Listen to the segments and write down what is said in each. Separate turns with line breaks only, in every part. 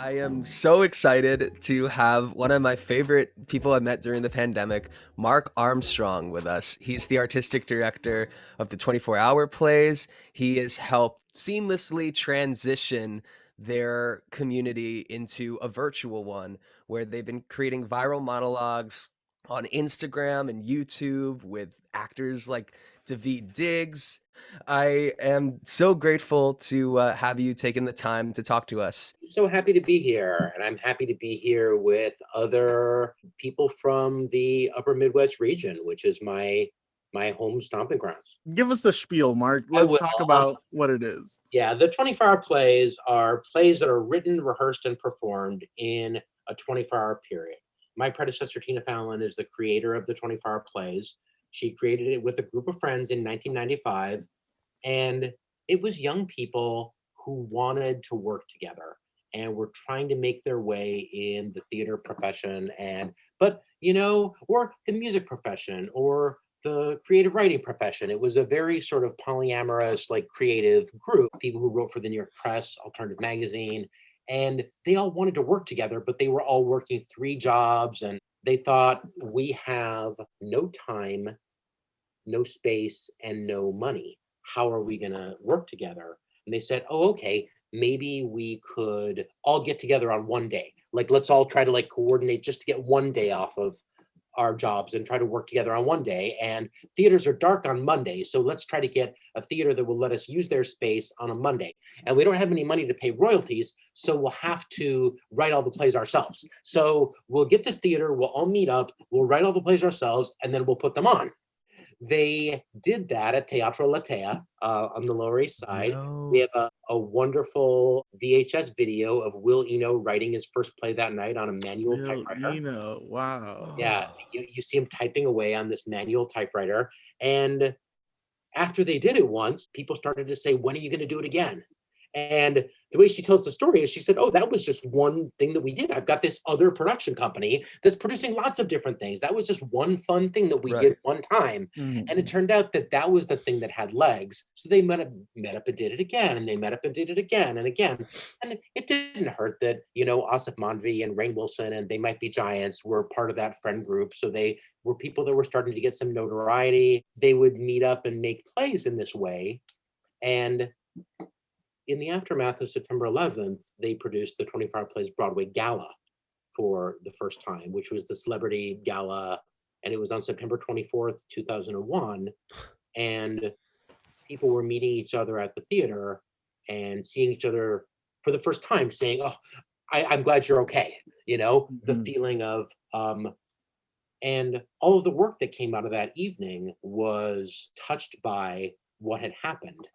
I am so excited to have one of my favorite people I met during the pandemic, Mark Armstrong, with us. He's the artistic director of the 24-hour plays. He has helped seamlessly transition their community into a virtual one where they've been creating viral monologues on Instagram and YouTube with actors like Daveed Diggs. I am so grateful to have you taking the time to talk to us.
So happy to be here, and I'm happy to be here with other people from the Upper Midwest region, which is my home stomping grounds.
Give us the spiel, Mark.
I
Let's
will.
talk about what it is.
Yeah, the 24-hour plays are plays that are written, rehearsed, and performed in a 24-hour period. My predecessor, Tina Fallon, is the creator of the 24-hour plays. She created it with a group of friends in 1995, and it was young people who wanted to work together and were trying to make their way in the theater profession or the music profession or the creative writing profession. It was a very sort of polyamorous, like creative group, people who wrote for the New York Press, Alternative Magazine, and they all wanted to work together, but they were all working three jobs, and they thought, we have no time, no space, and no money. How are we going to work together? And they said, oh, okay, maybe we could all get together on one day. Like, let's all try to coordinate just to get one day off of our jobs and try to work together on one day. And theaters are dark on Monday, so let's try to get a theater that will let us use their space on a Monday. And we don't have any money to pay royalties, so we'll have to write all the plays ourselves. So we'll get this theater, we'll all meet up, we'll write all the plays ourselves, and then we'll put them on. They did that at Teatro Latea on the Lower East Side.
No.
We have a wonderful VHS video of Will Eno writing his first play that night on a manual typewriter.
Wow.
Yeah, you see him typing away on this manual typewriter. And after they did it once, people started to say, when are you going to do it again? And the way she tells the story is she said, oh, that was just one thing that we did. I've got this other production company that's producing lots of different things. That was just one fun thing that we did one time.
Mhm.
And it turned out that that was the thing that had legs. So they met up and did it again, and they met up and did it again and again. And it didn't hurt that, Asif Mandvi and Rainn Wilson and They Might Be Giants were part of that friend group. So they were people that were starting to get some notoriety. They would meet up and make plays in this way. And in the aftermath of September 11th, they produced the 24-Hour Plays Broadway Gala for the first time, which was the celebrity gala, and it was on September 24th, 2001. And people were meeting each other at the theater and seeing each other for the first time, saying, oh, I'm glad you're okay. The feeling of, and all of the work that came out of that evening was touched by what had happened.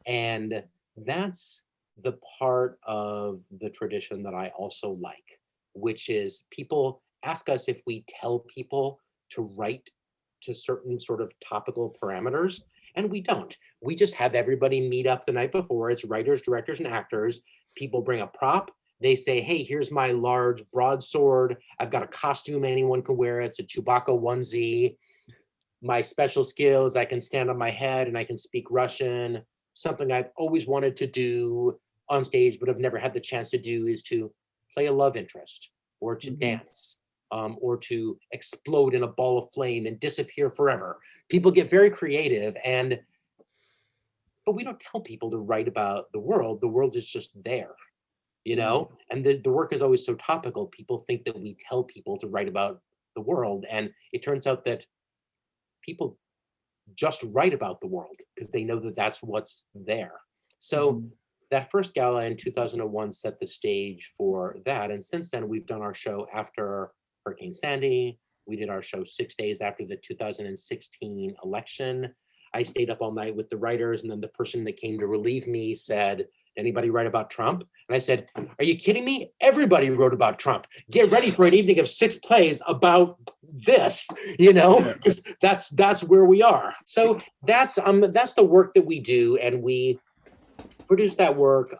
And that's the part of the tradition that I also like, which is people ask us if we tell people to write to certain sort of topical parameters, and we don't. We just have everybody meet up the night before. It's writers, directors, and actors. People bring a prop. They say, hey, here's my large broadsword. I've got a costume anyone can wear. It's a Chewbacca onesie. My special skill is I can stand on my head and I can speak Russian. Something I've always wanted to do on stage, but I've never had the chance to do, is to play a love interest or to dance or to explode in a ball of flame and disappear forever. People get very creative, but we don't tell people to write about the world. The world is just there, and the work is always so topical. People think that we tell people to write about the world, and it turns out that people just write about the world because they know that that's what's there. So that first gala in 2001 set the stage for that. And since then, we've done our show after Hurricane Sandy. We did our show 6 days after the 2016 election. I stayed up all night with the writers, and then the person that came to relieve me said, anybody write about Trump? And I said, are you kidding me? Everybody wrote about Trump. Get ready for an evening of 6 plays about this, because that's where we are. So that's the work that we do, and we produce that work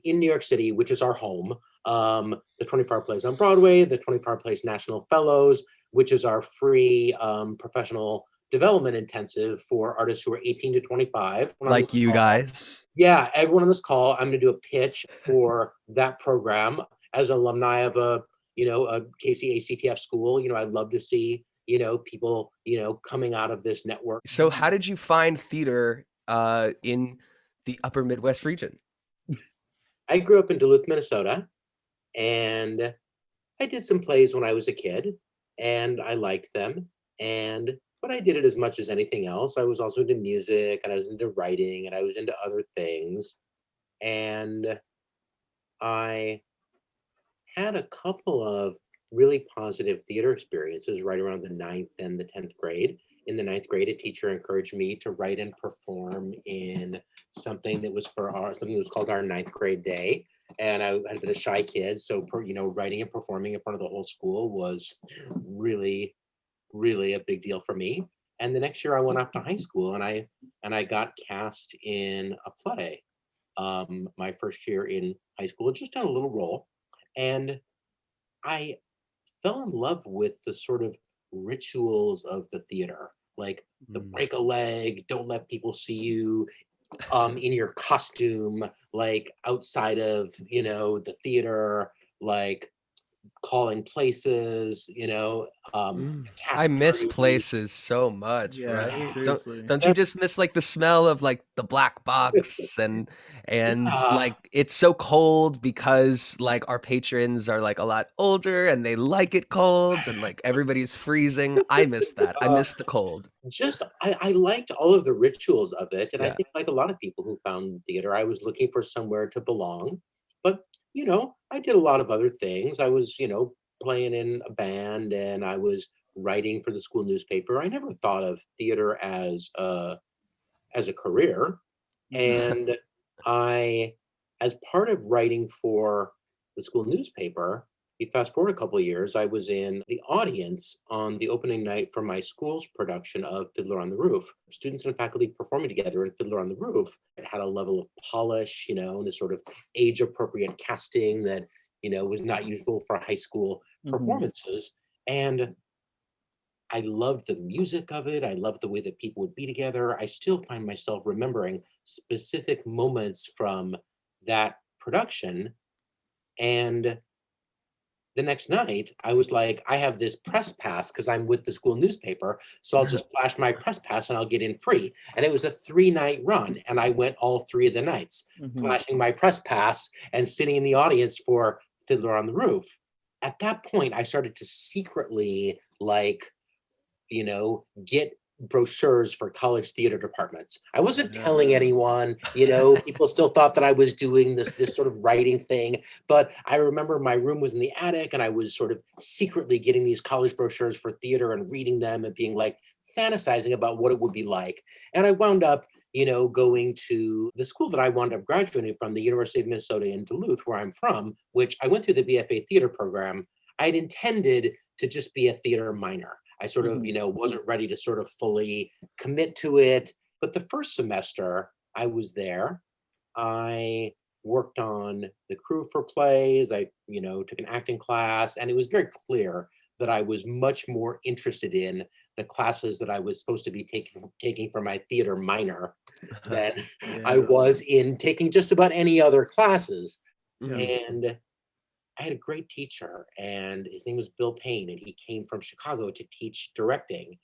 in New York City, which is our home. The 24-Hour Plays on Broadway, the 24-Hour Plays National Fellows, which is our free professional development intensive for artists who are 18 to 25.
Like you guys.
Yeah, everyone on this call, I'm going to do a pitch for that program. as an alumni of a KC ACTF school, I'd love to see, people, coming out of this network.
So how did you find theater in the upper Midwest region?
I grew up in Duluth, Minnesota, and I did some plays when I was a kid, and I liked them. But I did it as much as anything else. I was also into music, and I was into writing, and I was into other things. And I had a couple of really positive theater experiences right around the ninth and the 10th grade. In the ninth grade, a teacher encouraged me to write and perform in something that was something that was called our ninth grade day. And I had been a shy kid, so writing and performing in front of the whole school was really, really a big deal for me. And the next year, I went off to high school, and I got cast in a play. My first year in high school, just in a little role, and I fell in love with the sort of rituals of the theater, like the
Mm.
break a leg, don't let people see you in your costume, like outside of, the theater, like calling places,
I
cast
miss
party.
places so much,
Yeah,
right? Don't
seriously.
don't you just miss like the smell of like the black box and
Yeah.
like it's so cold because like our patrons are like a lot older and they like it cold and like everybody's freezing. I miss that. I
Uh,
miss the cold.
I liked all of the rituals of it. And I
Yeah.
think, like a lot of people who found theater, I was looking for somewhere to belong. But, I did a lot of other things. I was, playing in a band, and I was writing for the school newspaper. I never thought of theater as a career.
Mhm.
And I, as part of writing for the school newspaper, you fast forward a couple of years, I was in the audience on the opening night for my school's production of Fiddler on the Roof. Students and faculty performing together in Fiddler on the Roof. It had a level of polish, and this sort of age appropriate casting that, was not usual for high school
Mhm.
performances. And I loved the music of it. I loved the way that people would be together. I still find myself remembering specific moments from that production. And the next night, I was like, I have this press pass because I'm with the school newspaper. So I'll just flash my press pass and I'll get in free. And it was a 3-night run. And I went all 3 of the nights,
Mhm.
flashing my press pass and sitting in the audience for Fiddler on the Roof. At that point, I started to secretly like get brochures for college theater departments. I wasn't
Yeah.
telling anyone, people still thought that I was doing this sort of writing thing, but I remember my room was in the attic and I was sort of secretly getting these college brochures for theater and reading them and being like fantasizing about what it would be like. And I wound up, going to the school that I wound up graduating from, the University of Minnesota in Duluth, where I'm from, which I went through the BFA theater program. I'd intended to just be a theater minor. I sort of,
Mhm.
wasn't ready to sort of fully commit to it. But the first semester I was there, I worked on the crew for plays. I, took an acting class, and it was very clear that I was much more interested in the classes that I was supposed to be taking for my theater minor than I
Yeah.
was in taking just about any other classes.
Yeah.
Mhm.
And I had a great teacher, and his name was Bill Payne, and he came from Chicago to teach directing.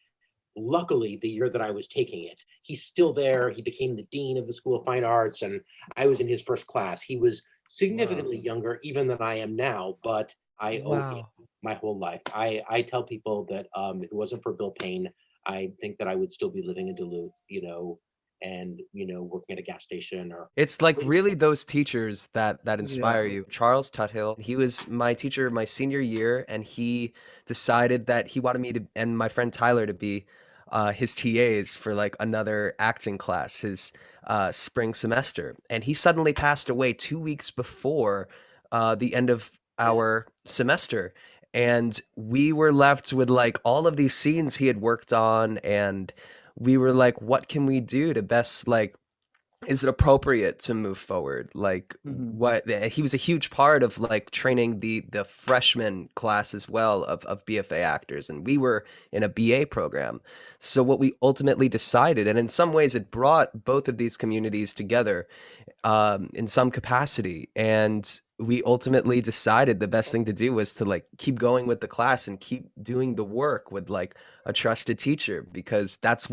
Luckily, the year that I was taking it, he's still there. He became the dean of the School of Fine Arts, and I was in his first class. He was
Wow.
significantly younger even than I am now, but I owe him
Wow.
my whole life. I tell people that if it wasn't for Bill Payne, I think that I would still be living in Duluth, and working at a gas station or.
It's like really those teachers that inspire
Yeah.
you. Charles Tuthill, he was my teacher my senior year, and he decided that he wanted me to and my friend Tyler to be his TAs for like another acting class, his spring semester. And he suddenly passed away 2 weeks before the end of
Yeah.
our semester. And we were left with like all of these scenes he had worked on, and we were like, what can we do to best like is it appropriate to move forward? Like
Mhm.
what he was a huge part of like training the freshman class as well of BFA actors, and we were in a BA program. So what we ultimately decided, and in some ways it brought both of these communities together in some capacity. And we ultimately decided the best thing to do was to like keep going with the class and keep doing the work with like a trusted teacher, because that's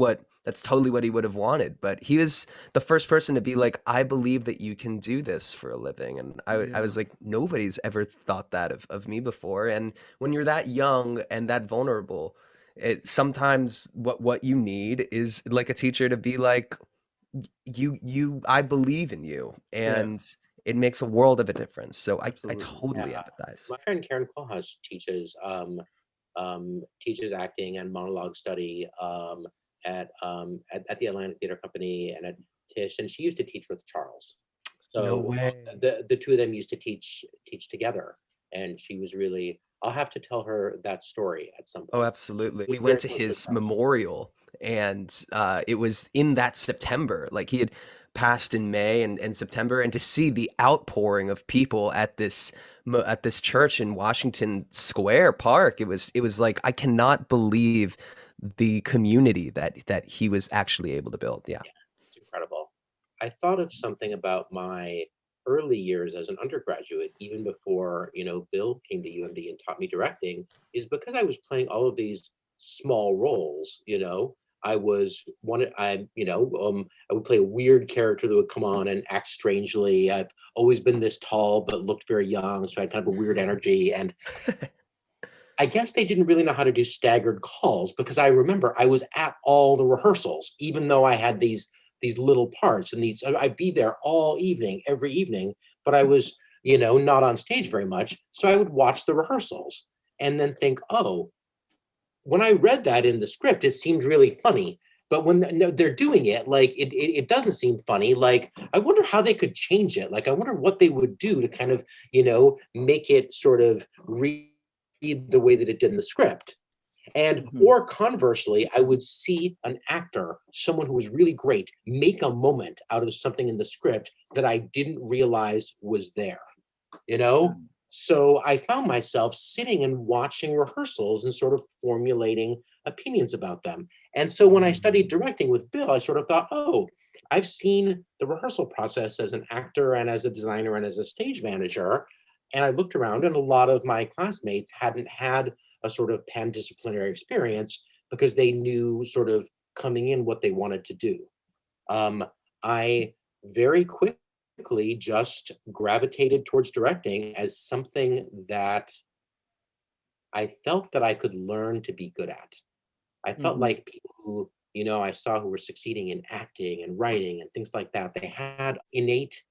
totally what he would have wanted. But he was the first person to be like, I believe that you can do this for a living. And I
Yeah.
was like, nobody's ever thought that of me before. And when you're that young and that vulnerable, sometimes what you need is like a teacher to be like, I believe in you,
Yeah.
and it makes a world of a difference. So I
Absolutely.
totally
Yeah.
empathize.
My friend Karen Kohlhaas teaches acting and monologue study at the Atlantic Theater Company and at Tisch, and she used to teach with Charles.
No
So
way.
the two of them used to teach together, and she was really. I'll have to tell her that story at some
Oh,
point.
absolutely.
She
We
was
went
very
to
close with
his
Charles.
memorial, and it was in that September. Like he had passed in May and September, and to see the outpouring of people at this church in Washington Square Park, it was like I cannot believe the community that he was actually able to build. Yeah.
Yeah, it's incredible. I thought of something about my early years as an undergraduate, even before, Bill came to UMD and taught me directing, is because I was playing all of these small roles. I was one, I would play a weird character that would come on and act strangely. I've always been this tall, but looked very young. So I had kind of a weird energy. And I guess they didn't really know how to do staggered calls because I remember I was at all the rehearsals, even though I had these little parts and I'd be there all evening, every evening, but I was, not on stage very much. So I would watch the rehearsals and then think, oh, when I read that in the script, it seemed really funny. But when no, they're doing it, like it doesn't seem funny. Like I wonder how they could change it. Like I wonder what they would do to kind of, make it sort of read the way that it did in the script. And
Mhm.
or conversely, I would see an actor, someone who was really great, make a moment out of something in the script that I didn't realize was there you know?
Mm.
So I found myself sitting and watching rehearsals and sort of formulating opinions about them. And so when I studied directing with Bill, I sort of thought, oh, I've seen the rehearsal process as an actor and as a designer and as a stage manager. And I looked around, and a lot of my classmates hadn't had a sort of pan-disciplinary experience because they knew sort of coming in what they wanted to do. Um, I very quickly just gravitated towards directing as something that I felt that I could learn to be good at. I felt
Mhm.
like people who, I saw who were succeeding in acting and writing and things like that, they had innate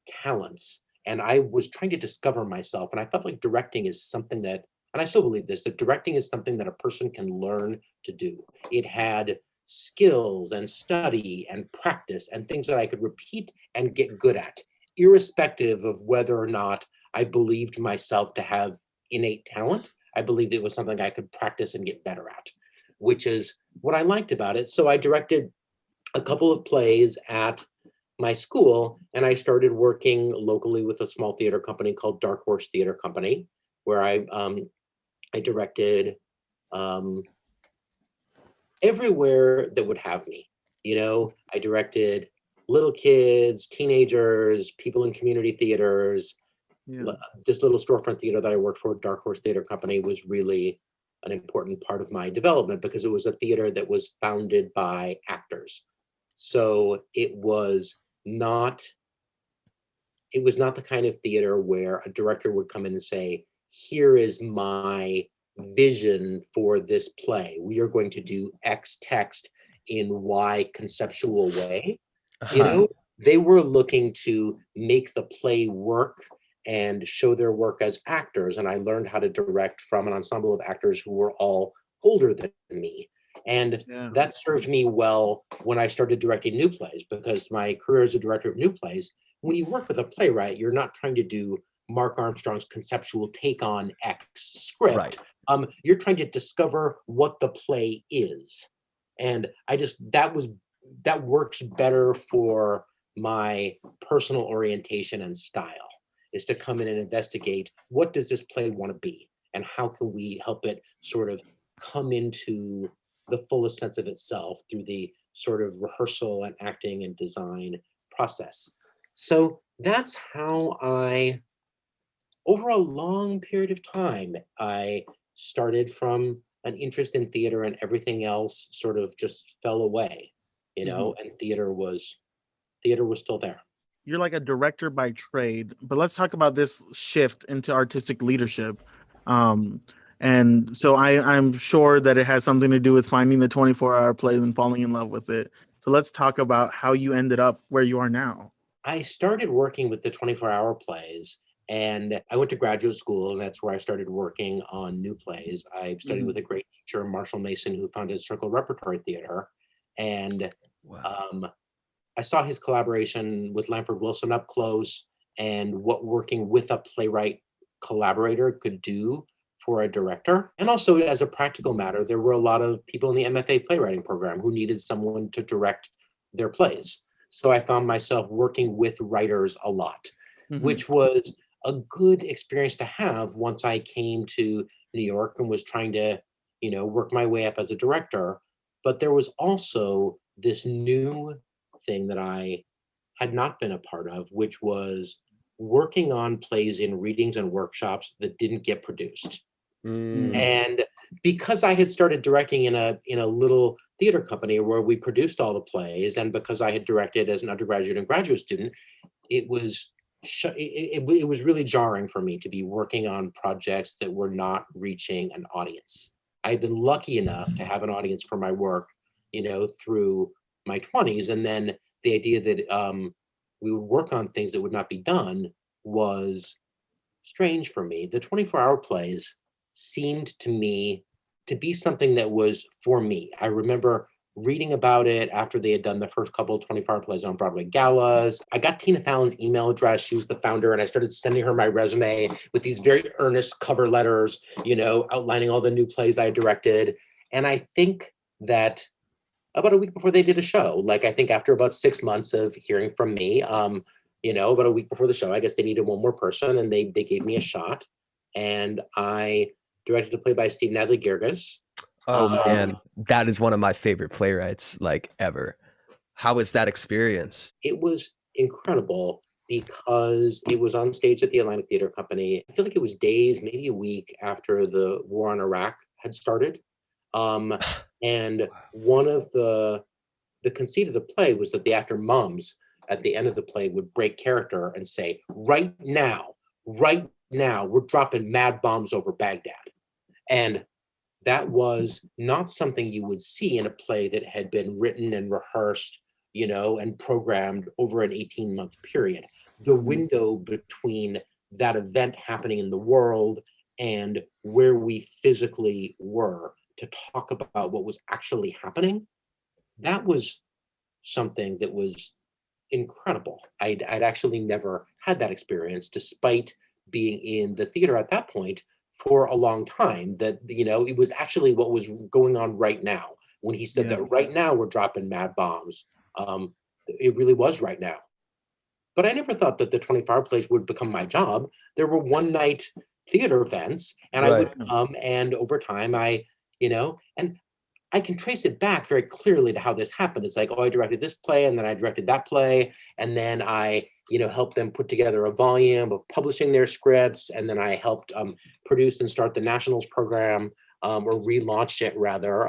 talents. And I was trying to discover myself. And I felt like directing is something that, and I still believe this, that directing is something that a person can learn to do. It had skills and study and practice and things that I could repeat and get good at, irrespective of whether or not I believed myself to have innate talent. I believed it was something I could practice and get better at, which is what I liked about it. So I directed a couple of plays at my school, and I started working locally with a small theater company called Dark Horse Theater Company, where I directed um, everywhere that would have me. I directed little kids, teenagers, people in community theaters.
Yeah.
This little storefront theater that I worked for, Dark Horse Theater Company, was really an important part of my development because it was a theater that was founded by actors. So not it was not the kind of theater where a director would come in and say, here is my vision for this play. We are going to do X text in Y conceptual way. You
Uh-huh.
know, they were looking to make the play work and show their work as actors. And I learned how to direct from an ensemble of actors who were all older than me. And
Yeah.
that served me well when I started directing new plays, because my career as a director of new plays, when you work with a playwright, you're not trying to do Mark Armstrong's conceptual take on X
Right.
script. You're trying to discover what the play is. And that works better for my personal orientation and style, is to come in and investigate, what does this play want to be? And how can we help it sort of come into the fullest sense of itself through the sort of rehearsal and acting and design process. So that's how over a long period of time, I started from an interest in theater, and everything else sort of just fell away, and theater was still there.
You're like a director by trade, but let's talk about this shift into artistic leadership. And so I'm sure that it has something to do with finding the 24-hour plays and falling in love with it. So let's talk about how you ended up where you are now.
I started working with the 24-hour plays, and I went to graduate school, and that's where I started working on new plays. I studied with a great teacher, Marshall Mason, who founded Circle Repertory Theater, and
Wow.
I saw his collaboration with Lamford Wilson up close, and what working with a playwright collaborator could do for a director. And also, as a practical matter, there were a lot of people in the MFA playwriting program who needed someone to direct their plays. So I found myself working with writers a lot, which was a good experience to have once I came to New York and was trying to, work my way up as a director. But there was also this new thing that I had not been a part of, which was working on plays in readings and workshops that didn't get produced. And because I had started directing in a little theater company where we produced all the plays, and because I had directed as an undergraduate and graduate student, it was it was really jarring for me to be working on projects that were not reaching an audience. I had been lucky enough to have an audience for my work, through my 20s, and then the idea that we would work on things that would not be done was strange for me. The 24-hour plays seemed to me to be something that was for me. I remember reading about it after they had done the first couple of 24-hour plays on Broadway galas. I got Tina Fallon's email address. She was the founder, and I started sending her my resume with these very earnest cover letters, outlining all the new plays I directed. And I think that about a week before they did a show, like I think after about 6 months of hearing from me, about a week before the show, I guess they needed one more person, and they gave me a shot, and I directed a play by Steve Nadley Girgis.
Oh man, that is one of my favorite playwrights like ever. How was that experience?
It was incredible because it was on stage at the Atlantic Theater Company. I feel like it was days, maybe a week after the war on Iraq had started. And one of the conceit of the play was that the actor Mums at the end of the play would break character and say, right now, we're dropping mad bombs over Baghdad. And that was not something you would see in a play that had been written and rehearsed, and programmed over an 18-month period. The window between that event happening in the world and where we physically were to talk about what was actually happening, that was something that was incredible. I'd actually never had that experience, despite being in the theater at that point for a long time. That, it was actually what was going on right now. When he said that right now we're dropping mad bombs, it really was right now. But I never thought that the 24-hour plays would become my job. There were one-night theater events, and I would come, and over time and I can trace it back very clearly to how this happened. It's like, I directed this play, and then I directed that play, and then I, helped them put together a volume of publishing their scripts, and then I helped produce and start the Nationals program, or relaunch it rather,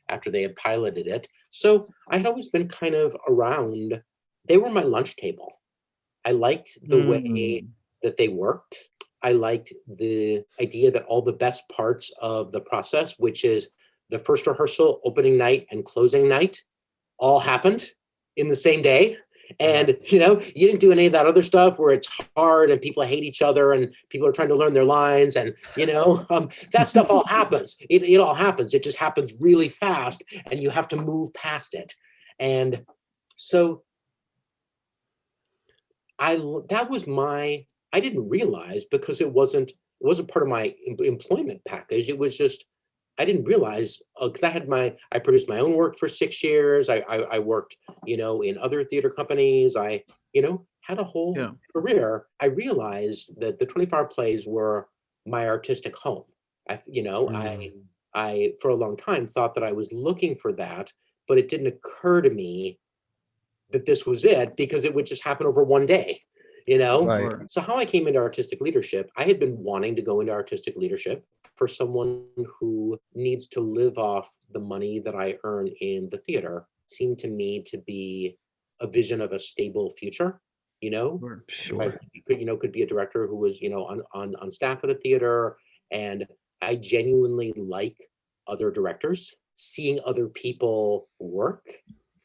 after they had piloted it. So I had always been kind of around. They were my lunch table. I liked the way that they worked. I liked the idea that all the best parts of the process, which is the first rehearsal, opening night, and closing night, all happened in the same day. And, you didn't do any of that other stuff where it's hard and people hate each other and people are trying to learn their lines. And, that stuff all happens. It all happens. It just happens really fast, and you have to move past it. And so I didn't realize, because it wasn't part of my employment package. It was just I didn't realize, because I produced my own work for 6 years. I worked, in other theater companies. I, had a whole
Yeah.
career. I realized that the 24-hour plays were my artistic home. I, you know,
Mm.
I for a long time thought that I was looking for that, but it didn't occur to me that this was it because it would just happen over one day, you know?
Right.
Sure.
So how I came into artistic leadership, I had been wanting to go into artistic leadership for someone who needs to live off the money that I earn in the theater seemed to me to be a vision of a stable future, you know?
Sure.
I
Sure.
could be a director who was, on staff at a theater, and I genuinely like other directors. Seeing other people work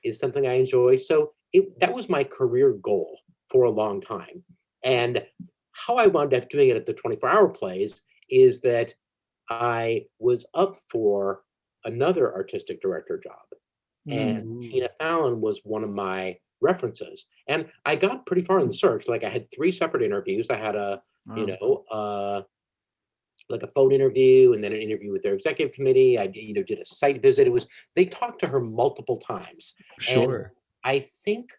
is something I enjoy. So that was my career goal for a long time. And how I wound up doing it at the 24-hour plays is that I was up for another artistic director job, and
Mm.
Ooh.
Tina Fallon was one of my references. And I got pretty far in the search. Like, I had 3 separate interviews. I had
Wow.
like a phone interview, and then an interview with their executive committee. I did a site visit. They talked to her multiple times. And
Sure.
I think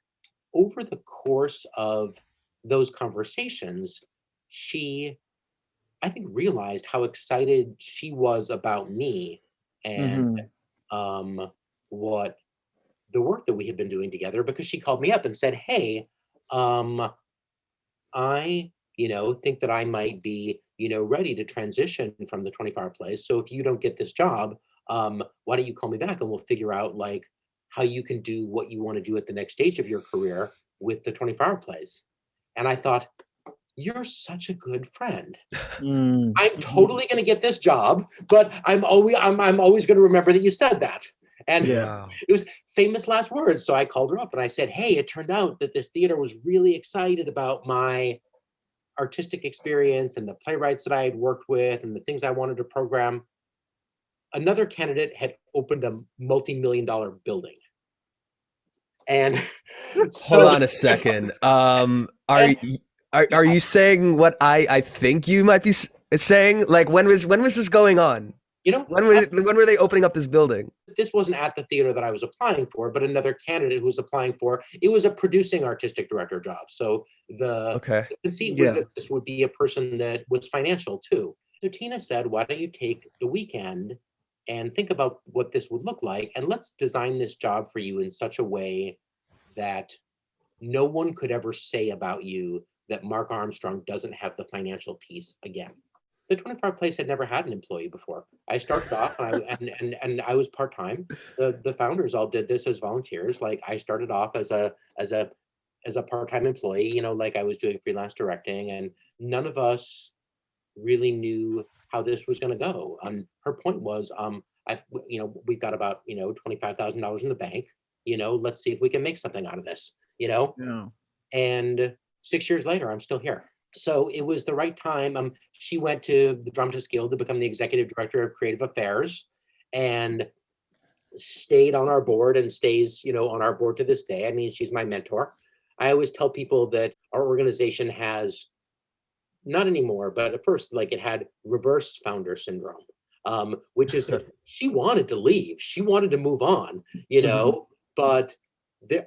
over the course of those conversations, she, I think, realized how excited she was about me and
Hmm.
um, what the work that we had been doing together, because she called me up and said, "Hey, um, I, think that I might be, ready to transition from the 24-hour plays. So if you don't get this job, why don't you call me back and we'll figure out like how you can do what you want to do at the next stage of your career with the 24-hour plays." And I thought, you're such a good friend.
Mm.
I'm totally going to get this job, but I'm always going to remember that you said that. And
Yeah.
Wow.
it was famous last words. So I called her up and I said, "Hey, it turned out that this theater was really excited about my artistic experience and the playwrights that I had worked with and the things I wanted to program." Another candidate had opened a multi-million dollar building. And
Hold
so,
on a second.
and
Are
yeah,
you saying what I think you might be saying? Like when was this going on?
you know,
When were they opening up this building?
this wasn't at the theater that I was applying for, but another candidate who was applying for it was a producing artistic director job. So
Okay.
the conceit was
Yeah.
that this would be a person that was financial too. So Tina said, "Why don't you take the weekend and think about what this would look like, and let's design this job for you in such a way that no one could ever say about you that Mark Armstrong doesn't have the financial piece again." The 24 place had never had an employee before. I started off and I was part-time. The founders all did this as volunteers. Like, I started off as a as a part-time employee, like I was doing freelance directing, and none of us really knew how this was going to go. Her point was, we've got about, $25,000 in the bank. Let's see if we can make something out of this.
Yeah.
And 6 years later, I'm still here. So it was the right time. She went to the Dramatists Guild to become the executive director of creative affairs, and stayed on our board and stays, on our board to this day. I mean, she's my mentor. I always tell people that our organization has, not anymore, but at first, like, it had reverse founder syndrome, which is that she wanted to leave. She wanted to move on,
Hmm.
but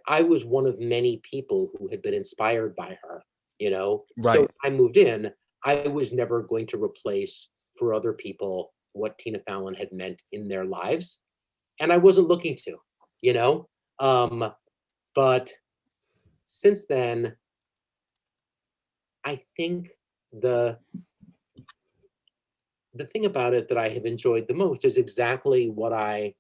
I was one of many people who had been inspired by her, So when
Right.
I moved in, I was never going to replace for other people what Tina Fallon had meant in their lives. And I wasn't looking to, you know? Um, but since then, I think the the thing about it that I have enjoyed the most is exactly what I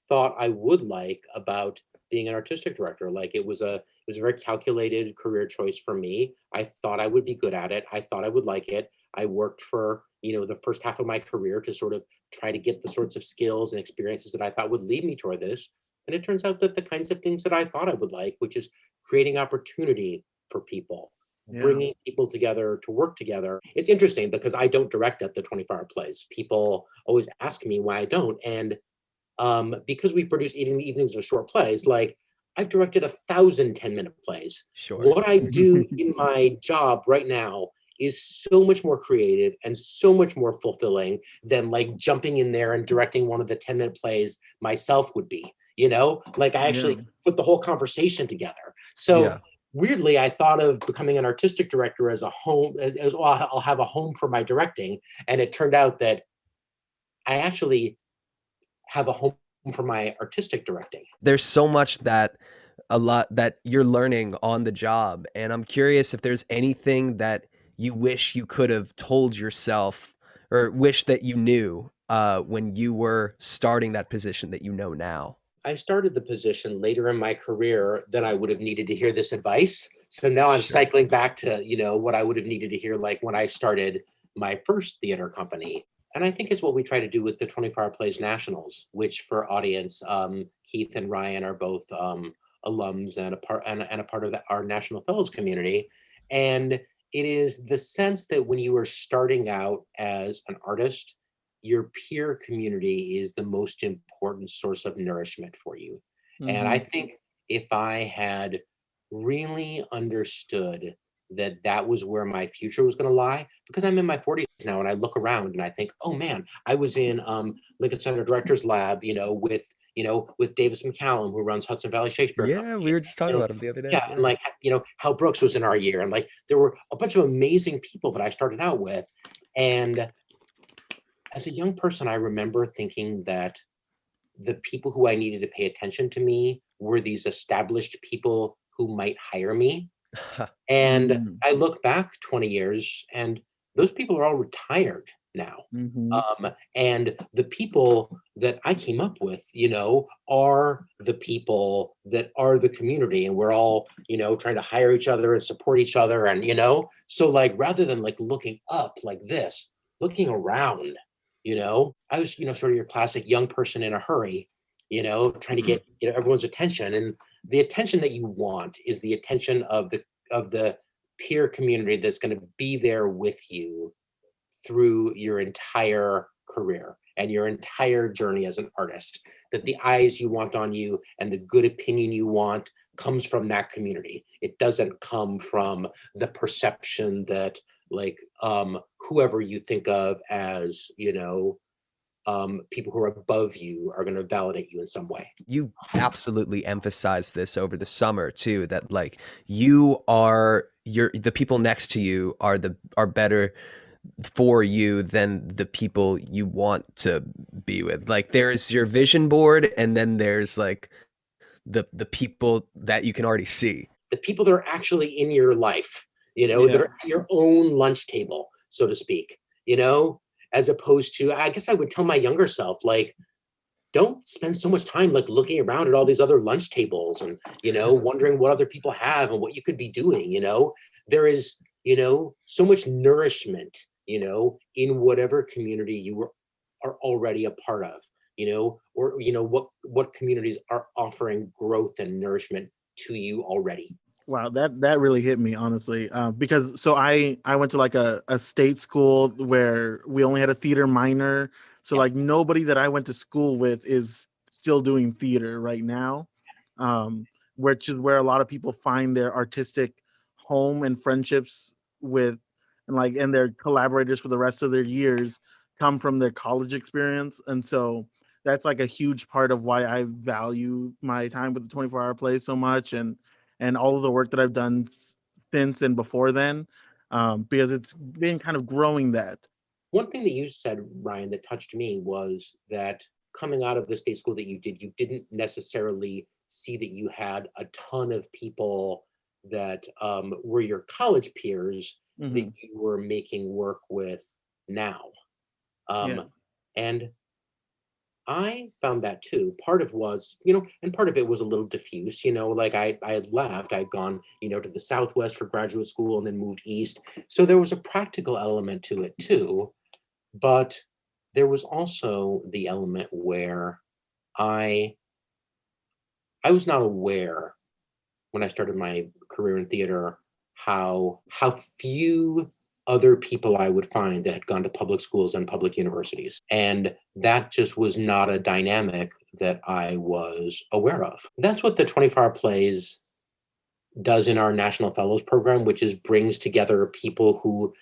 thought I would like about being an artistic director. Like, it was a very calculated career choice for me. I thought I would be good at it. I thought I would like it. I worked for, the first half of my career to sort of try to get the sorts of skills and experiences that I thought would lead me toward this. And it turns out that the kinds of things that I thought I would like, which is creating opportunity for people,
Yeah.
bringing people together to work together. It's interesting because I don't direct at the 24-hour plays. People always ask me why I don't. And because we produce evenings of short plays, like, I've directed 1,000 10-minute plays.
Sure.
What I do in my job right now is so much more creative and so much more fulfilling than like jumping in there and directing one of the 10-minute plays myself would be, like I
Yeah.
actually put the whole conversation together. So
Yeah.
weirdly, I thought of becoming an artistic director as a home, as well, I'll have a home for my directing. And it turned out that I actually have a home for my artistic directing.
There's so much that a lot that you're learning on the job, and I'm curious if there's anything that you wish you could have told yourself or wish that you knew when you were starting that position that you know now.
I started the position later in my career than I would have needed to hear this advice. So now I'm
Sure.
cycling back to, what I would have needed to hear like when I started my first theater company. And I think it's what we try to do with the 24-hour plays nationals, which for audience, Keith and Ryan are both alums and a part of our national fellows community. And it is the sense that when you are starting out as an artist, your peer community is the most important source of nourishment for you. And I
Hmm.
think if I had really understood that that was where my future was going to lie, because I'm in my 40s now and I look around and I think, oh man, I was in Lincoln Center Directors Lab, with Davis McCallum, who runs Hudson Valley Shakespeare
Yeah, we
Company.
were just talking
You know,
about him the other day.
yeah, and
Yeah.
like, Hal Brooks was in our year, and like there were a bunch of amazing people that I started out with. And as a young person, I remember thinking that the people who I needed to pay attention to me were these established people who might hire me. And
Hmm.
I look back 20 years and those people are all retired now.
Hmm.
And the people that I came up with, are the people that are the community. And we're all, trying to hire each other and support each other. And, so like rather than like looking up like this, looking around, I was, sort of your classic young person in a hurry, trying to get, everyone's attention. And the attention that you want is the attention of the peer community that's going to be there with you through your entire career and your entire journey as an artist. That the eyes you want on you and the good opinion you want comes from that community. It doesn't come from the perception that like whoever you think of as people who are above you are going to validate you in some way.
You absolutely emphasized this over the summer too, that like you are the people next to you are better for you than the people you want to be with. Like there's your vision board and then there's like the people that you can already see.
The people that are actually in your life, that
Yeah.
are at your own lunch table, so to speak, as opposed to, I guess I would tell my younger self, like, don't spend so much time like looking around at all these other lunch tables and, wondering what other people have and what you could be doing, there is, so much nourishment, in whatever community are already a part of, or, what communities are offering growth and nourishment to you already.
Wow, that really hit me honestly, because so I went to like a state school where we only had a theater minor, so
Yeah.
like nobody that I went to school with is still doing theater right now, which is where a lot of people find their artistic home and friendships with, and their collaborators for the rest of their years come from their college experience, and so that's like a huge part of why I value my time with the 24-hour play so much, and all of the work that I've done since and before then, because it's been kind of growing that.
One thing that you said, Ryan, that touched me was that coming out of the state school that you didn't necessarily see that you had a ton of people that were your college peers that
Hmm.
you were making work with now.
Yeah.
And I found that too. Part of was, and part of it was a little diffuse, like I had left, I'd gone, to the Southwest for graduate school and then moved east. So there was a practical element to it too. But there was also the element where I I was not aware when I started my career in theater how few other people I would find that had gone to public schools and public universities. And that just was not a dynamic that I was aware of. That's what the 24-hour plays does in our National Fellows Program, which is brings together people who,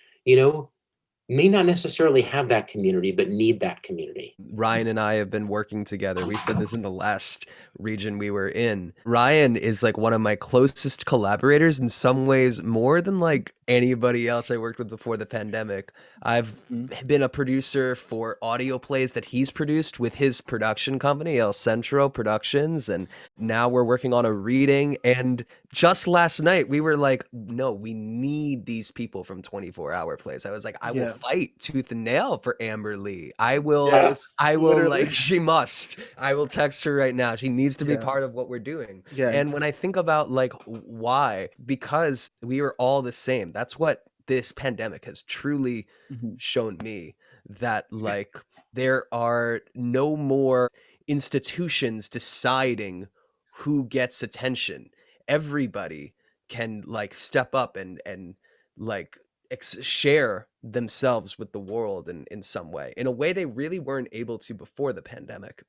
may not necessarily have that community, but need that community.
Ryan and I have been working together. We said this in the last region we were in. Ryan is like one of my closest collaborators in some ways, more than like anybody else I worked with before the pandemic. I've been a producer for audio plays that he's produced with his production company, El Centro Productions, and now we're working on a reading. And just last night we were like, no, we need these people from 24-hour plays. I was like, I will
Yeah.
fight tooth and nail for Amber Lee. I will
Yes, literally.
like, she must. I will text her right now. She needs to be
Yeah.
part of what we're doing.
Yeah.
And when I think about like why, because we are all the same. That's what this pandemic has truly
Mhm.
shown me, that like there are no more institutions deciding who gets attention. Everybody can like step up and like share themselves with the world in some way, in a way they really weren't able to before the pandemic.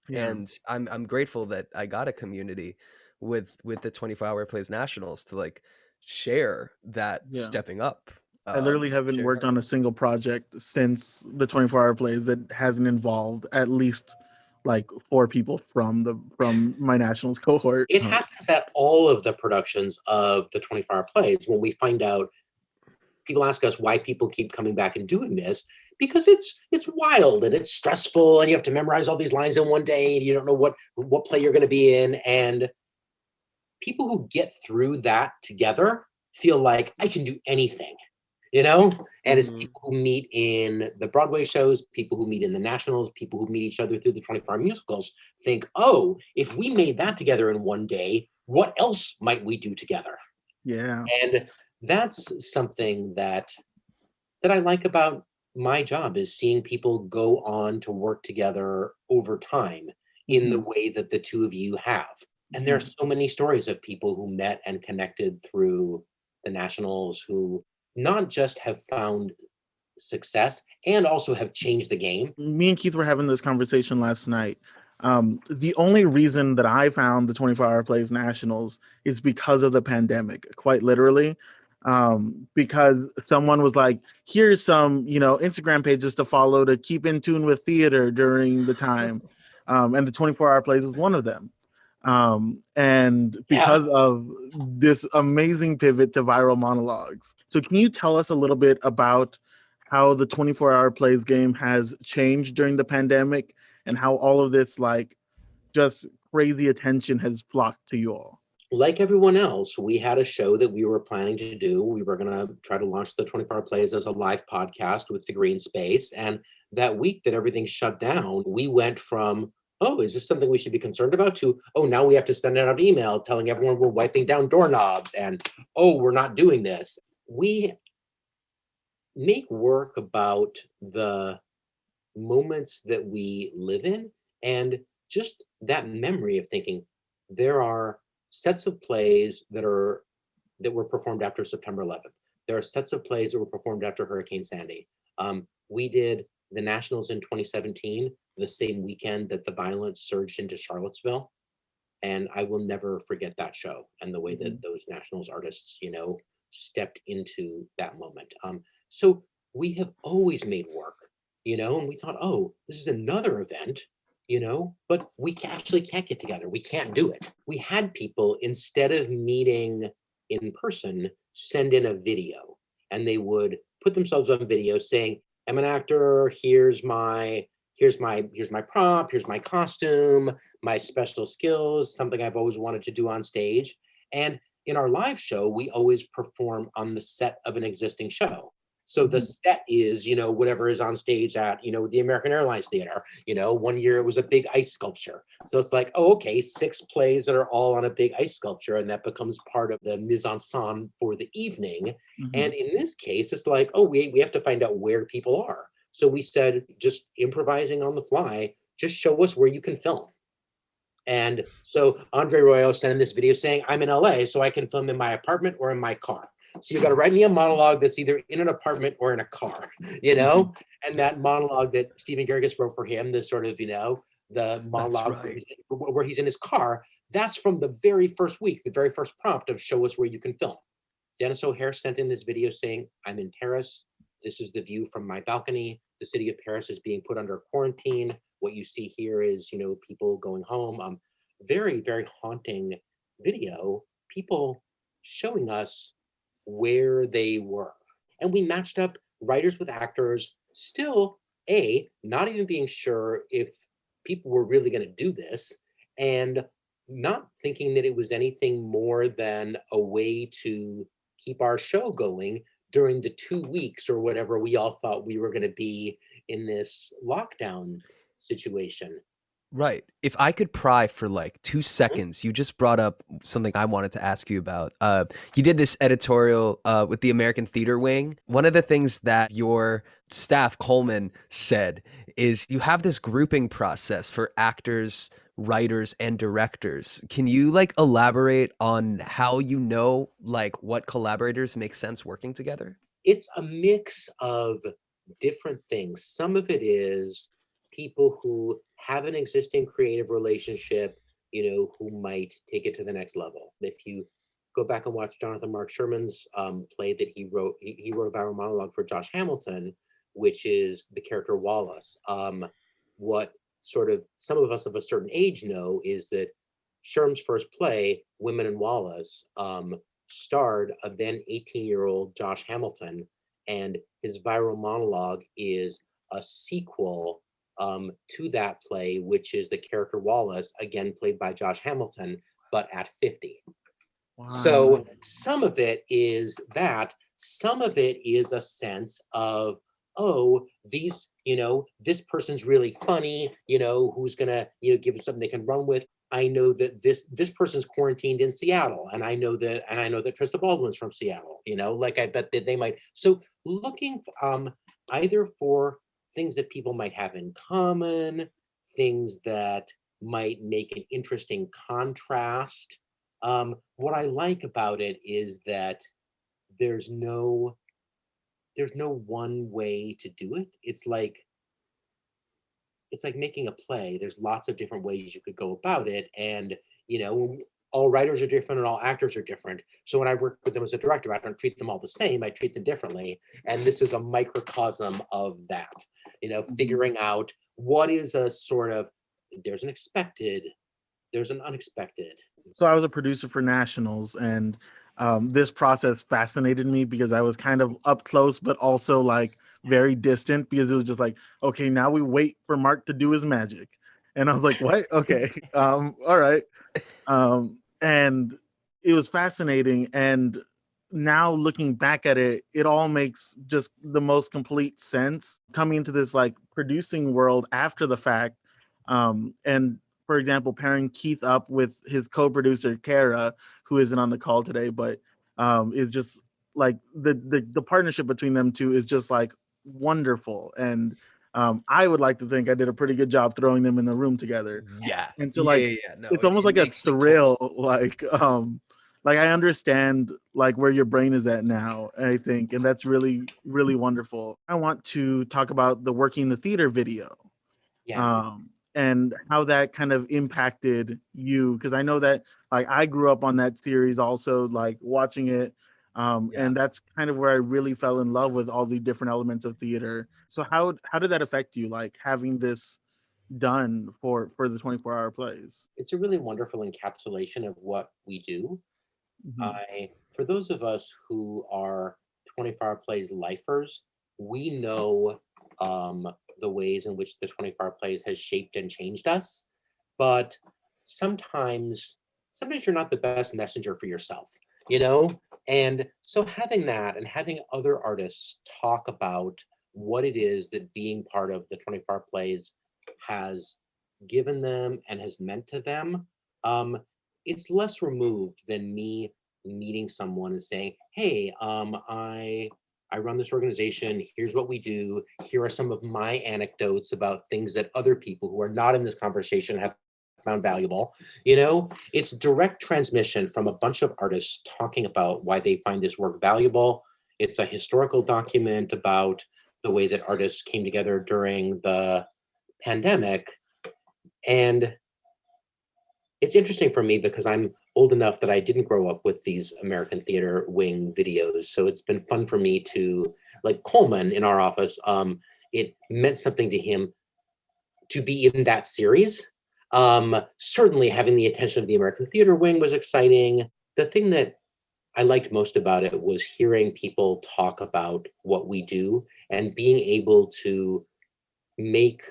Yeah.
And I'm grateful that I got a community with the 24-hour plays nationals to like share that
Yeah.
stepping up.
I literally haven't
sharing
worked
that.
on a single project since the 24-hour plays that hasn't involved at least like 4 people from my nationals cohort.
It happens at all of the productions of the 24-hour plays when we find out, people ask us why people keep coming back and doing this, because it's wild and it's stressful and you have to memorize all these lines in one day and you don't know what play you're going to be in. And people who get through that together feel like I can do anything, and it's
Mhm.
people who meet in the Broadway shows, people who meet in the nationals, people who meet each other through the 24-hour musicals think, oh, if we made that together in one day, what else might we do together?
Yeah.
And that's something that I like about my job, is seeing people go on to work together over time in the
Mhm.
way that the two of you have. And there are
Mhm.
so many stories of people who met and connected through the nationals, who not just have found success and also have changed the game.
Me and Keith were having this conversation last night. The only reason that I found the 24-hour plays nationals is because of the pandemic, quite literally. Because someone was like, here's some, Instagram pages to follow to keep in tune with theater during the time. And the 24-hour plays was one of them. And
Yeah.
because of this amazing pivot to viral monologues. So can you tell us a little bit about how the 24-hour plays game has changed during the pandemic and how all of this like just crazy attention has flocked to you all?
Like everyone else, we had a show that we were planning to do. We were going to try to launch the 24-hour plays as a live podcast with the green space. And that week that everything shut down, we went from, oh, is this something we should be concerned about, to, oh, now we have to send out an email telling everyone we're wiping down doorknobs, and, oh, we're not doing this. We make work about the moments that we live in, and just that memory of thinking there are sets of plays that were performed after September 11th. There are sets of plays that were performed after Hurricane Sandy. We did the Nationals in 2017, the same weekend that the violence surged into Charlottesville. And I will never forget that show and the way that those Nationals artists, stepped into that moment. So we have always made work, and we thought, oh, this is another event, but we actually can't get together. We can't do it. We had people, instead of meeting in person, send in a video, and they would put themselves on video saying, I'm an actor, here's my prop, here's my costume, my special skills, something I've always wanted to do on stage. And in our live show, we always perform on the set of an existing show. So the set is, whatever is on stage at, the American Airlines Theater. One year it was a big ice sculpture. So it's like, oh, okay, 6 plays that are all on a big ice sculpture, and that becomes part of the mise en scène for the evening. And in this case, it's like, oh, we have to find out where people are. So we said, just improvising on the fly, just show us where you can film. And so Andre Royo sent in this video saying, I'm in LA, so I can film in my apartment or in my car. So you got to write me a monologue that's either in an apartment or in a car, And that monologue that Stephen Gerges wrote for him, this sort of, the
That's
monologue
right.
where he's in his car, That's from the very first week, the very first prompt of show us where you can film. Dennis O'Hare sent in this video saying, I'm in Paris. This is the view from my balcony. The city of Paris is being put under quarantine. What you see here is, people going home. Very, very haunting video. People showing us where they were. And we matched up writers with actors, still, not even being sure if people were really going to do this, and not thinking that it was anything more than a way to keep our show going during the 2 weeks or whatever we all thought we were going to be in this lockdown situation.
Right. If I could pry for like 2
Mhm.
seconds, you just brought up something I wanted to ask you about. You did this editorial with the American Theater Wing. One of the things that your staff, Coleman, said is you have this grouping process for actors, writers, and directors. Can you like elaborate on how like what collaborators make sense working together?
It's a mix of different things. Some of it is people who have an existing creative relationship, who might take it to the next level. If you go back and watch Jonathan Mark Sherman's play that he wrote, he wrote a viral monologue for Josh Hamilton, which is the character Wallace. What sort of some of us of a certain age know is that Sherman's first play, Women and Wallace, starred a then 18-year-old Josh Hamilton, and his viral monologue is a sequel to that play, which is the character Wallace, again played by Josh Hamilton, but at 50.
Wow.
So some of it is that, some of it is a sense of, oh, this person's really funny, who's gonna, give them something they can run with. I know that this person's quarantined in Seattle, and I know that Trista Baldwin's from Seattle, like I bet that they might. So looking either for things that people might have in common, things that might make an interesting contrast. What I like about it is that there's no one way to do it. It's like making a play. There's lots of different ways you could go about it, and all writers are different and all actors are different. So when I work with them as a director, I don't treat them all the same. I treat them differently, and this is a microcosm of that. Figuring out what is a sort of, there's an expected, there's an unexpected.
So I was a producer for Nationals, and this process fascinated me because I was kind of up close, but also like very distant because it was just like, okay, now we wait for Mark to do his magic, and I was like, what? Okay, all right, and it was fascinating. And now looking back at it, it all makes just the most complete sense coming into this like producing world after the fact. And for example, pairing Keith up with his co-producer Kara, who isn't on the call today, but is just like the partnership between them two is just like wonderful. And I would like to think I did a pretty good job throwing them in the room together.
Yeah.
And so
Yeah,
like
yeah, yeah. No,
it's
it,
almost
it
like a
makes like total
thrill, like I understand like where your brain is at now, I think, and that's really, really wonderful. I want to talk about the Working the Theater video,
Yeah.
and how that kind of impacted you, because I know that like I grew up on that series also, like watching it,
yeah.
and that's kind of where I really fell in love with all the different elements of theater. So how did that affect you, like having this done for the 24-hour plays?
It's a really wonderful encapsulation of what we do.
Mhm.
For those of us who are 24-hour plays lifers, we know the ways in which the 24-hour plays has shaped and changed us. But sometimes, sometimes you're not the best messenger for yourself, you know? And so having that and having other artists talk about what it is that being part of the 24-hour plays has given them and has meant to them, um, it's less removed than me meeting someone and saying, "Hey, I run this organization. Here's what we do. Here are some of my anecdotes about things that other people who are not in this conversation have found valuable." It's direct transmission from a bunch of artists talking about why they find this work valuable. It's a historical document about the way that artists came together during the pandemic. And it's interesting for me because I'm old enough that I didn't grow up with these American Theater Wing videos. So it's been fun for me to, like Coleman in our office, it meant something to him to be in that series. Certainly having the attention of the American Theater Wing was exciting. The thing that I liked most about it was hearing people talk about what we do and being able to make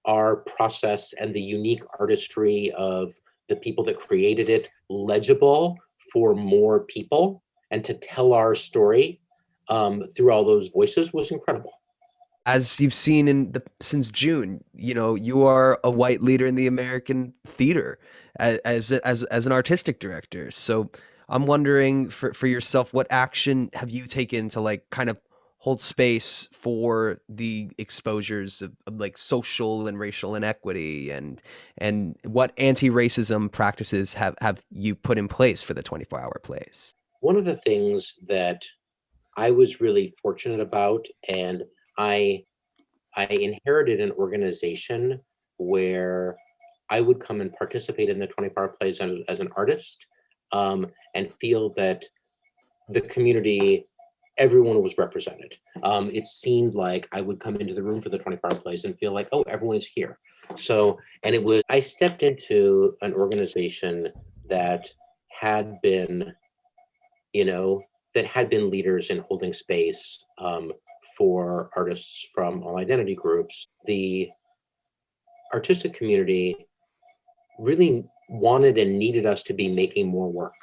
our process and the unique artistry of the people that created it legible for more people and to tell our story through all those voices was incredible.
As you've seen since June, you are a white leader in the American theater as an artistic director. So I'm wondering for yourself, what action have you taken to like kind of hold space for the exposures of like social and racial inequity, and what anti-racism practices have you put in place for the 24-hour plays?
One of the things that I was really fortunate about, and I I inherited an organization where I would come and participate in the 24-hour plays as an artist, and feel that the community, everyone was represented. It seemed like I would come into the room for the 24-hour plays and feel like, oh, everyone is here. So, and it was, I stepped into an organization that had been, you know, that had been leaders in holding space for artists from all identity groups. The artistic community really wanted and needed us to be making more work.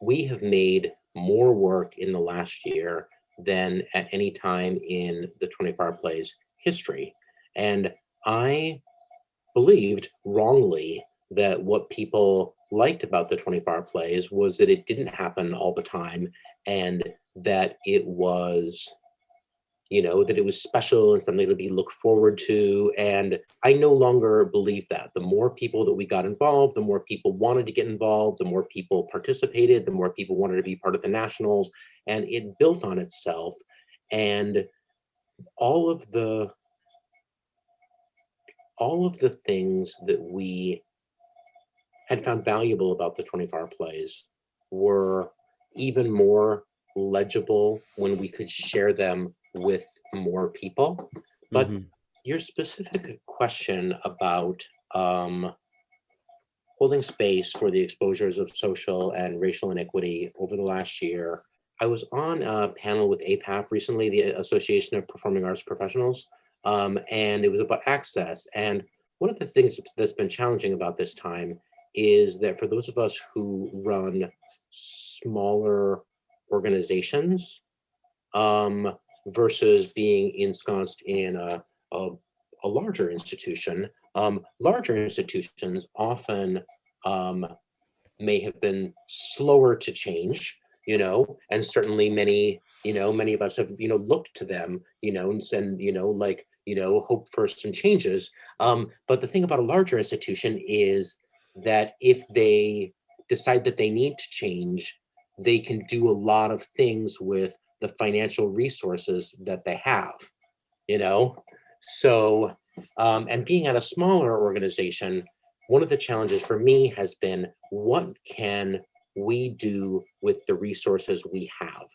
We have made more work in the last year than at any time in the 24-hour plays history. And I believed wrongly that what people liked about the 24-hour plays was that it didn't happen all the time and that it was, that it was special and something to be looked forward to. And I no longer believe that. The more people that we got involved, the more people wanted to get involved, the more people participated, the more people wanted to be part of the nationals, and it built on itself. And all of the all of the things that we had found valuable about the 24-hour plays were even more legible when we could share them with more people. But
Hmm.
your specific question about holding space for the exposures of social and racial inequity over the last year, I was on a panel with APAP recently, the Association of Performing Arts Professionals, and it was about access. And one of the things that's been challenging about this time is that for those of us who run smaller organizations, versus being ensconced in a, a larger institution. Larger institutions often um, may have been slower to change, and certainly many of us have, looked to them, and like, hope for some changes. But the thing about a larger institution is that if they decide that they need to change, they can do a lot of things with the financial resources that they have, you know? So, and being at a smaller organization, one of the challenges for me has been what can we do with the resources we have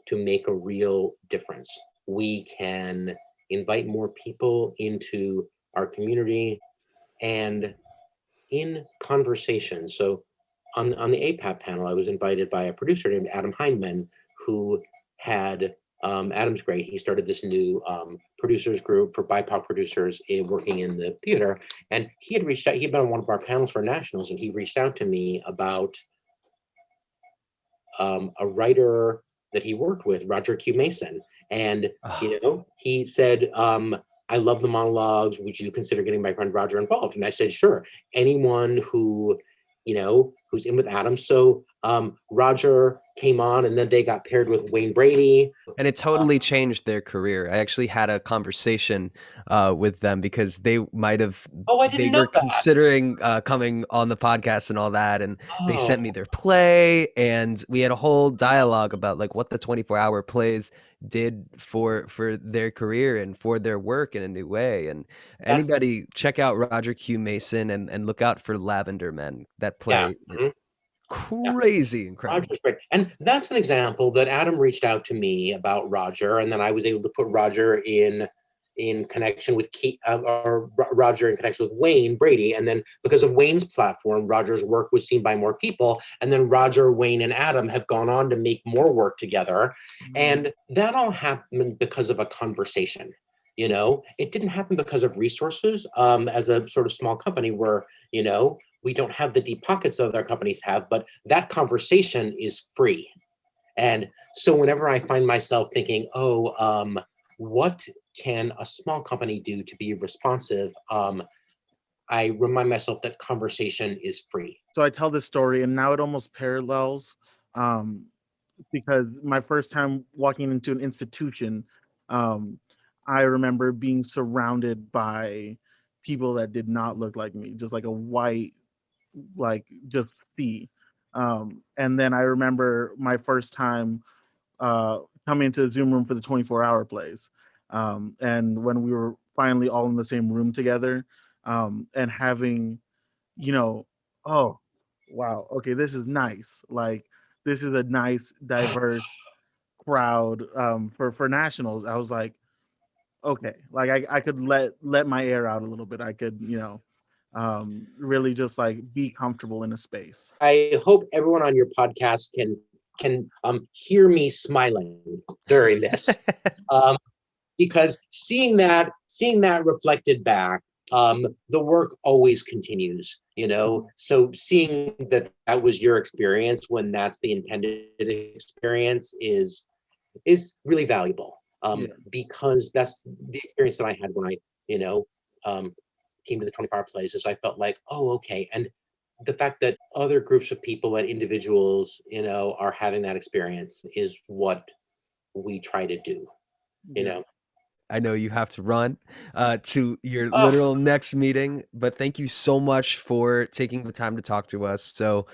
to make a real difference? We can invite more people into our community and in conversation. So on the APAP panel, I was invited by a producer named Adam Hindman, who had Adam's great. He started this new producers group for BIPOC producers working in the theater. And he had reached out, he'd been on one of our panels for nationals, and he reached out to me about a writer that he worked with, Roger Q. Mason. And, he said, I love the monologues. Would you consider getting my friend Roger involved? And I said, sure. Anyone who, who's in with Adam. So Roger came on, and then they got paired with Wayne Brady.
And it totally changed their career. I actually had a conversation with them because
Oh, I
they
didn't
were
know that.
considering coming on the podcast and all that, and they
Oh,
sent me their play, and we had a whole dialogue about like what the 24-hour plays did for their career and for their work in a new way. And
That's
anybody check out Roger Q. Mason and look out for Lavender Men. That
yeah.
play is
Mhm. Yeah.
crazy incredible.
Roger's great. And that's an example that Adam reached out to me about Roger, and then I was able to put Roger in connection with Roger in connection with Wayne Brady. And then because of Wayne's platform, Roger's work was seen by more people. And then Roger, Wayne, and Adam have gone on to make more work together. And that all happened because of a conversation. It didn't happen because of resources. As a sort of small company where, we don't have the deep pockets that other companies have, but that conversation is free. And so whenever I find myself thinking, what can a small company do to be responsive? I remind myself that conversation is free.
So I tell this story, and now it almost parallels, um, because my first time walking into an institution, um, I remember being surrounded by people that did not look like me, just like a white, like just sea. And then I remember my first time coming into the Zoom room for the 24-hour plays. And when we were finally all in the same room together, and having, you know, oh, wow, okay, this is nice. Like, this is a nice, diverse crowd for nationals. I was like, okay, like I could let my air out a little bit. I could, really just like be comfortable in a space.
I hope everyone on your podcast can hear me smiling during this. Because seeing that reflected back, the work always continues, so seeing that was your experience when that's the intended experience is really valuable,
Yeah.
because that's the experience that I had when I um, came to the 24-hour plays. Is I felt like, oh, okay. And the fact that other groups of people and individuals are having that experience is what we try to do.
Yeah.
I know you have to run to your
Oh,
literal next meeting, but thank you so much for taking the time to talk to us. So,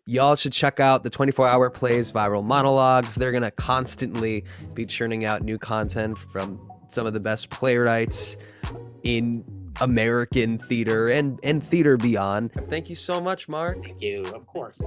y'all should check out the 24-hour plays viral monologues. They're going to constantly be churning out new content from some of the best playwrights in American theater and theater beyond. Thank you so much, Mark.
thank you, of course.